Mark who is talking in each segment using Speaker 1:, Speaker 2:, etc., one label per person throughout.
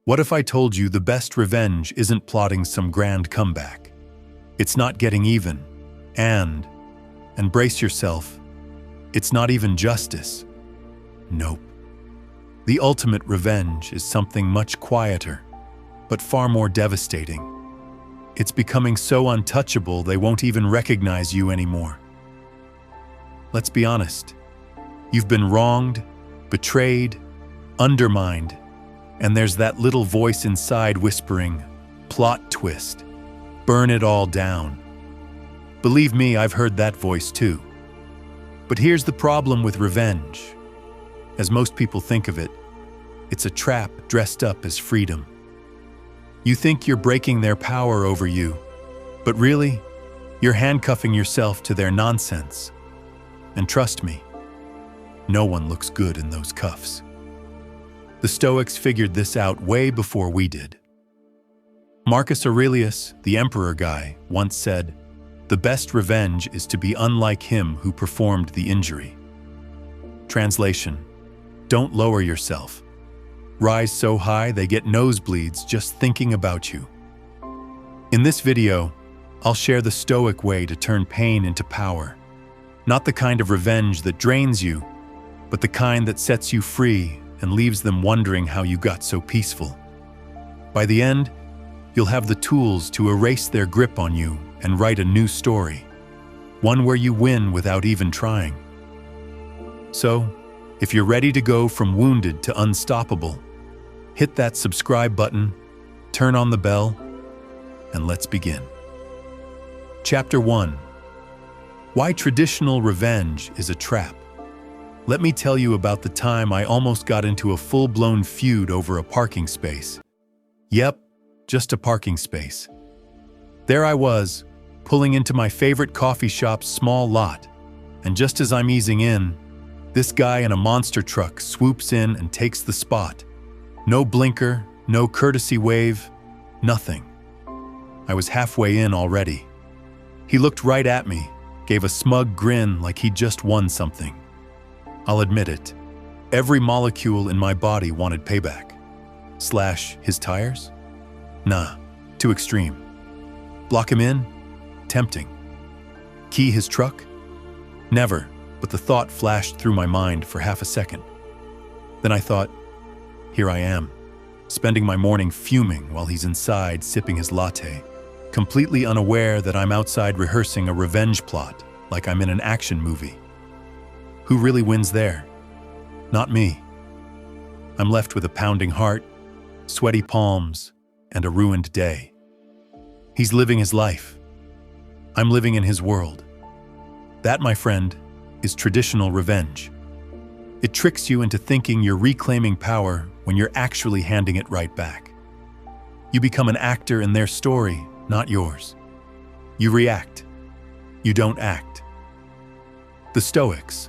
Speaker 1: What if I told you the best revenge isn't plotting some grand comeback? It's not getting even, and brace yourself, it's not even justice. Nope. The ultimate revenge is something much quieter, but far more devastating. It's becoming so untouchable they won't even recognize you anymore. Let's be honest. You've been wronged, betrayed, undermined, and there's that little voice inside whispering, plot twist, burn it all down. Believe me, I've heard that voice too. But here's the problem with revenge. As most people think of it, it's a trap dressed up as freedom. You think you're breaking their power over you, but really, you're handcuffing yourself to their nonsense. And trust me, no one looks good in those cuffs. The Stoics figured this out way before we did. Marcus Aurelius, the emperor guy, once said, "The best revenge is to be unlike him who performed the injury." Translation: don't lower yourself. Rise so high they get nosebleeds just thinking about you. In this video, I'll share the Stoic way to turn pain into power. Not the kind of revenge that drains you, but the kind that sets you free and leaves them wondering how you got so peaceful. By the end, you'll have the tools to erase their grip on you and write a new story, one where you win without even trying. So, if you're ready to go from wounded to unstoppable, hit that subscribe button, turn on the bell, and let's begin. Chapter 1. Why traditional revenge is a trap. Let me tell you about the time I almost got into a full-blown feud over a parking space. Yep, just a parking space. There I was, pulling into my favorite coffee shop's small lot, and just as I'm easing in, this guy in a monster truck swoops in and takes the spot. No blinker, no courtesy wave, nothing. I was halfway in already. He looked right at me, gave a smug grin like he'd just won something. I'll admit it, every molecule in my body wanted payback. / his tires? Nah, too extreme. Block him in? Tempting. Key his truck? Never, but the thought flashed through my mind for half a second. Then I thought, here I am, spending my morning fuming while he's inside sipping his latte, completely unaware that I'm outside rehearsing a revenge plot like I'm in an action movie. Who really wins there? Not me. I'm left with a pounding heart, sweaty palms, and a ruined day. He's living his life. I'm living in his world. That, my friend, is traditional revenge. It tricks you into thinking you're reclaiming power when you're actually handing it right back. You become an actor in their story, not yours. You react. You don't act. The Stoics,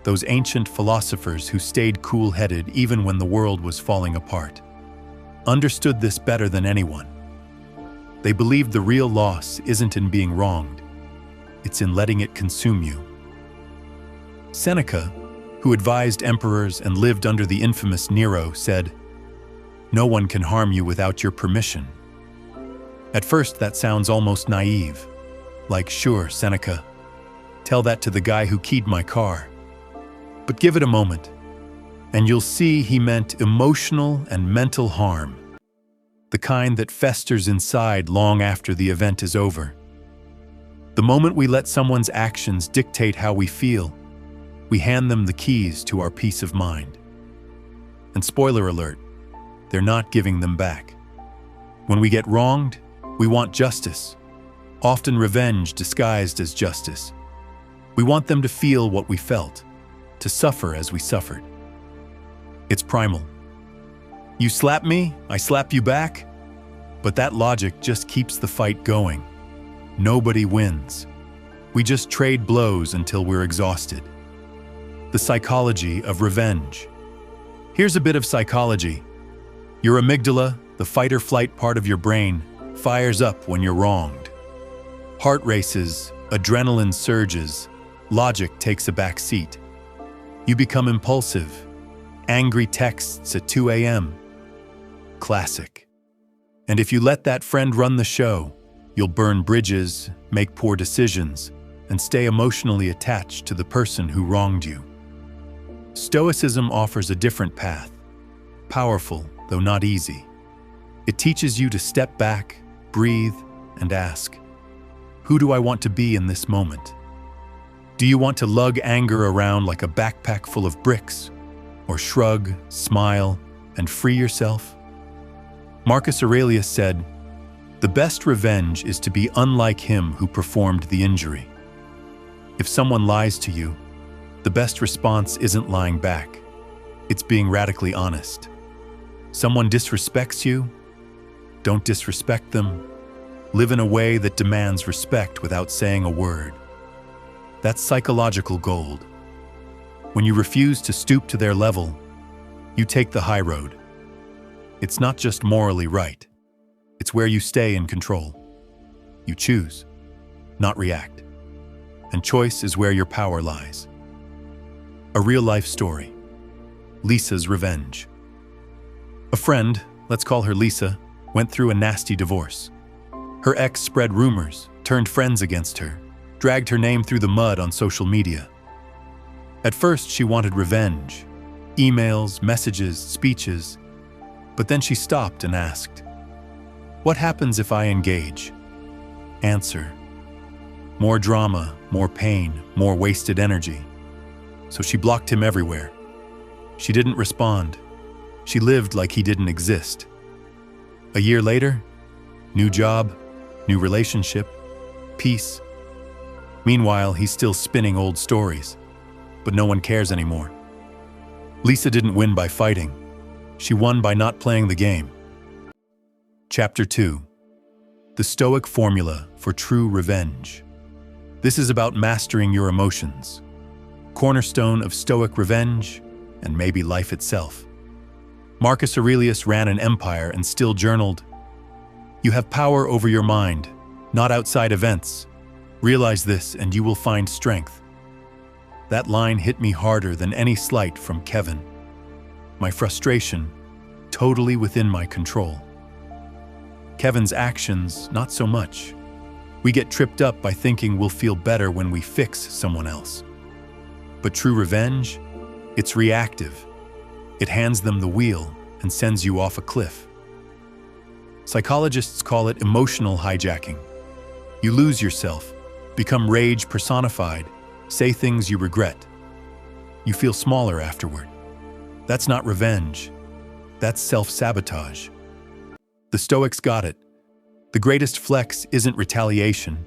Speaker 1: those ancient philosophers who stayed cool-headed even when the world was falling apart, understood this better than anyone. They believed the real loss isn't in being wronged, it's in letting it consume you. Seneca, who advised emperors and lived under the infamous Nero, said, "No one can harm you without your permission." At first, that sounds almost naive. Like, sure, Seneca, tell that to the guy who keyed my car. But give it a moment, and you'll see he meant emotional and mental harm, the kind that festers inside long after the event is over. The moment we let someone's actions dictate how we feel, we hand them the keys to our peace of mind. And spoiler alert, they're not giving them back. When we get wronged, we want justice, often revenge disguised as justice. We want them to feel what we felt, to suffer as we suffered. It's primal. You slap me, I slap you back, but that logic just keeps the fight going. Nobody wins. We just trade blows until we're exhausted. The psychology of revenge. Here's a bit of psychology. Your amygdala, the fight-or-flight part of your brain, fires up when you're wronged. Heart races, adrenaline surges, logic takes a back seat. You become impulsive, angry texts at 2 a.m., classic. And if you let that friend run the show, you'll burn bridges, make poor decisions, and stay emotionally attached to the person who wronged you. Stoicism offers a different path, powerful though not easy. It teaches you to step back, breathe, and ask, who do I want to be in this moment? Do you want to lug anger around like a backpack full of bricks, or shrug, smile, and free yourself? Marcus Aurelius said, "The best revenge is to be unlike him who performed the injury." If someone lies to you, the best response isn't lying back. It's being radically honest. Someone disrespects you? Don't disrespect them. Live in a way that demands respect without saying a word. That's psychological gold. When you refuse to stoop to their level, you take the high road. It's not just morally right. It's where you stay in control. You choose, not react. And choice is where your power lies. A real-life story. Lisa's revenge. A friend, let's call her Lisa, went through a nasty divorce. Her ex spread rumors, turned friends against her, dragged her name through the mud on social media. At first, she wanted revenge. Emails, messages, speeches. But then she stopped and asked, "What happens if I engage?" Answer: more drama, more pain, more wasted energy. So she blocked him everywhere. She didn't respond. She lived like he didn't exist. A year later, new job, new relationship, peace. Meanwhile, he's still spinning old stories, but no one cares anymore. Lisa didn't win by fighting. She won by not playing the game. Chapter 2. The Stoic Formula for True Revenge. This is about mastering your emotions, cornerstone of Stoic revenge, and maybe life itself. Marcus Aurelius ran an empire and still journaled, "You have power over your mind, not outside events. Realize this and you will find strength." That line hit me harder than any slight from Kevin. My frustration, totally within my control. Kevin's actions, not so much. We get tripped up by thinking we'll feel better when we fix someone else. But true revenge, it's reactive. It hands them the wheel and sends you off a cliff. Psychologists call it emotional hijacking. You lose yourself, become rage personified, say things you regret. You feel smaller afterward. That's not revenge. That's self-sabotage. The Stoics got it. The greatest flex isn't retaliation.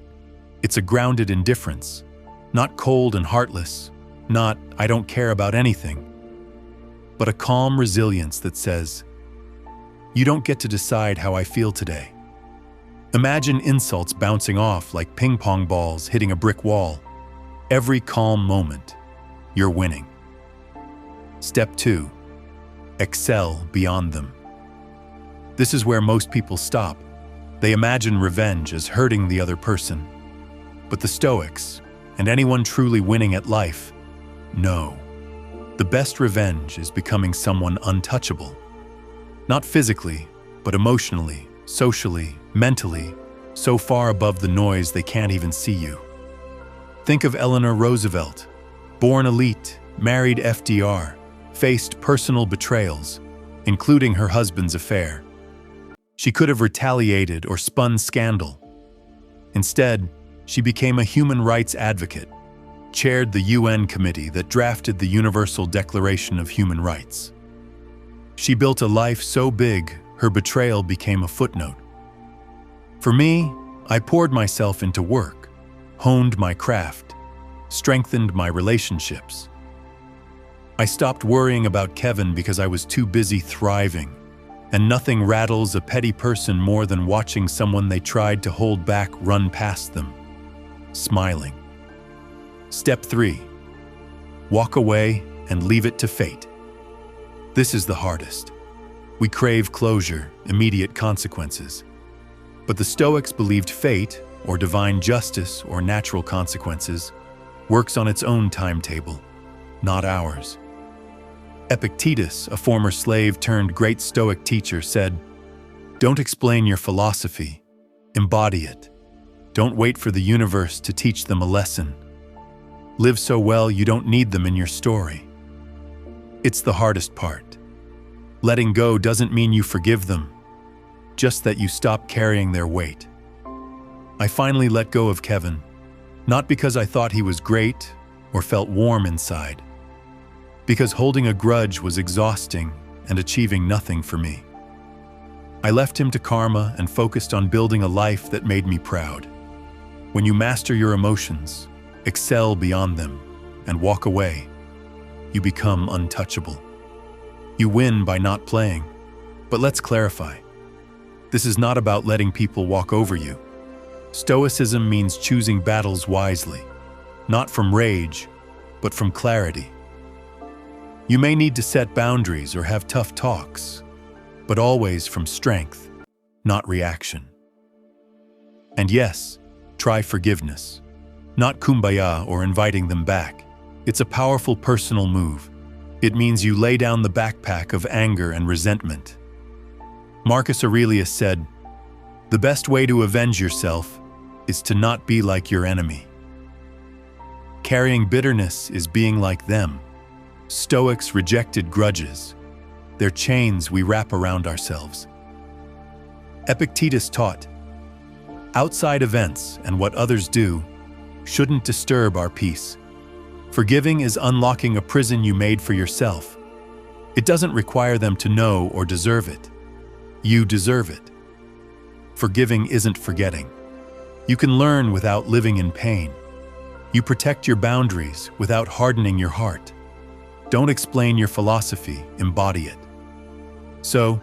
Speaker 1: It's a grounded indifference. Not cold and heartless. Not, "I don't care about anything." But a calm resilience that says, "You don't get to decide how I feel today." Imagine insults bouncing off like ping pong balls hitting a brick wall. Every calm moment, you're winning. Step 2. Excel beyond them. This is where most people stop. They imagine revenge as hurting the other person. But the Stoics, and anyone truly winning at life, know. The best revenge is becoming someone untouchable. Not physically, but emotionally, socially, mentally, so far above the noise they can't even see you. Think of Eleanor Roosevelt, born elite, married FDR, faced personal betrayals, including her husband's affair. She could have retaliated or spun scandal. Instead, she became a human rights advocate, chaired the UN committee that drafted the Universal Declaration of Human Rights. She built a life so big, her betrayal became a footnote. For me, I poured myself into work, honed my craft, strengthened my relationships. I stopped worrying about Kevin because I was too busy thriving, and nothing rattles a petty person more than watching someone they tried to hold back run past them, smiling. Step 3. Walk away and leave it to fate. This is the hardest. We crave closure, immediate consequences. But the Stoics believed fate, or divine justice, or natural consequences, works on its own timetable, not ours. Epictetus, a former slave turned great Stoic teacher, said, Don't explain your philosophy, embody it. Don't wait for the universe to teach them a lesson. Live so well you don't need them in your story. It's the hardest part. Letting go doesn't mean you forgive them, just that you stop carrying their weight. I finally let go of Kevin, not because I thought he was great or felt warm inside, because holding a grudge was exhausting and achieving nothing for me. I left him to karma and focused on building a life that made me proud. When you master your emotions, excel beyond them, and walk away, you become untouchable. You win by not playing. But let's clarify. This is not about letting people walk over you. Stoicism means choosing battles wisely, not from rage, but from clarity. You may need to set boundaries or have tough talks, but always from strength, not reaction. And yes, try forgiveness, not kumbaya or inviting them back. It's a powerful personal move. It means you lay down the backpack of anger and resentment. Marcus Aurelius said, "The best way to avenge yourself is to not be like your enemy." Carrying bitterness is being like them. Stoics rejected grudges. They're chains we wrap around ourselves. Epictetus taught, "Outside events and what others do shouldn't disturb our peace." Forgiving is unlocking a prison you made for yourself. It doesn't require them to know or deserve it. You deserve it. Forgiving isn't forgetting. You can learn without living in pain. You protect your boundaries without hardening your heart. Don't explain your philosophy, embody it. So,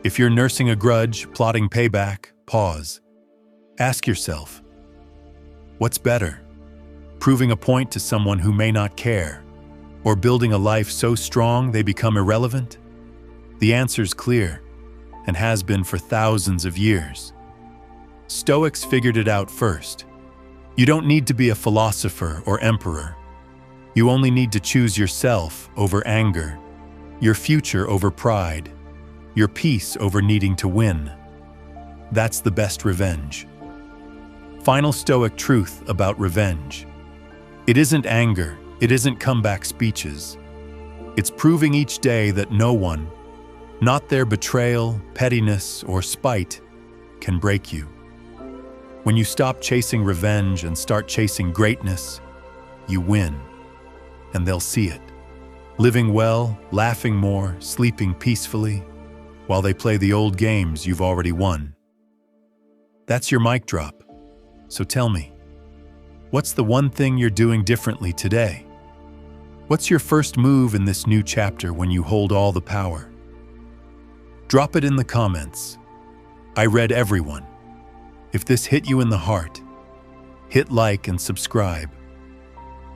Speaker 1: if you're nursing a grudge, plotting payback, pause. Ask yourself, what's better? Proving a point to someone who may not care, or building a life so strong they become irrelevant? The answer's clear, and has been for thousands of years. Stoics figured it out first. You don't need to be a philosopher or emperor. You only need to choose yourself over anger, your future over pride, your peace over needing to win. That's the best revenge. Final Stoic truth about revenge. It isn't anger, it isn't comeback speeches. It's proving each day that no one, not their betrayal, pettiness, or spite, can break you. When you stop chasing revenge and start chasing greatness, you win, and they'll see it. Living well, laughing more, sleeping peacefully, while they play the old games you've already won. That's your mic drop. So tell me, what's the one thing you're doing differently today? What's your first move in this new chapter when you hold all the power? Drop it in the comments. I read everyone. If this hit you in the heart, hit like and subscribe.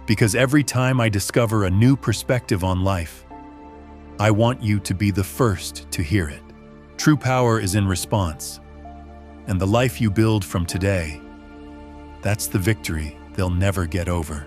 Speaker 1: Because every time I discover a new perspective on life, I want you to be the first to hear it. True power is in response, and the life you build from today, that's the victory they'll never get over.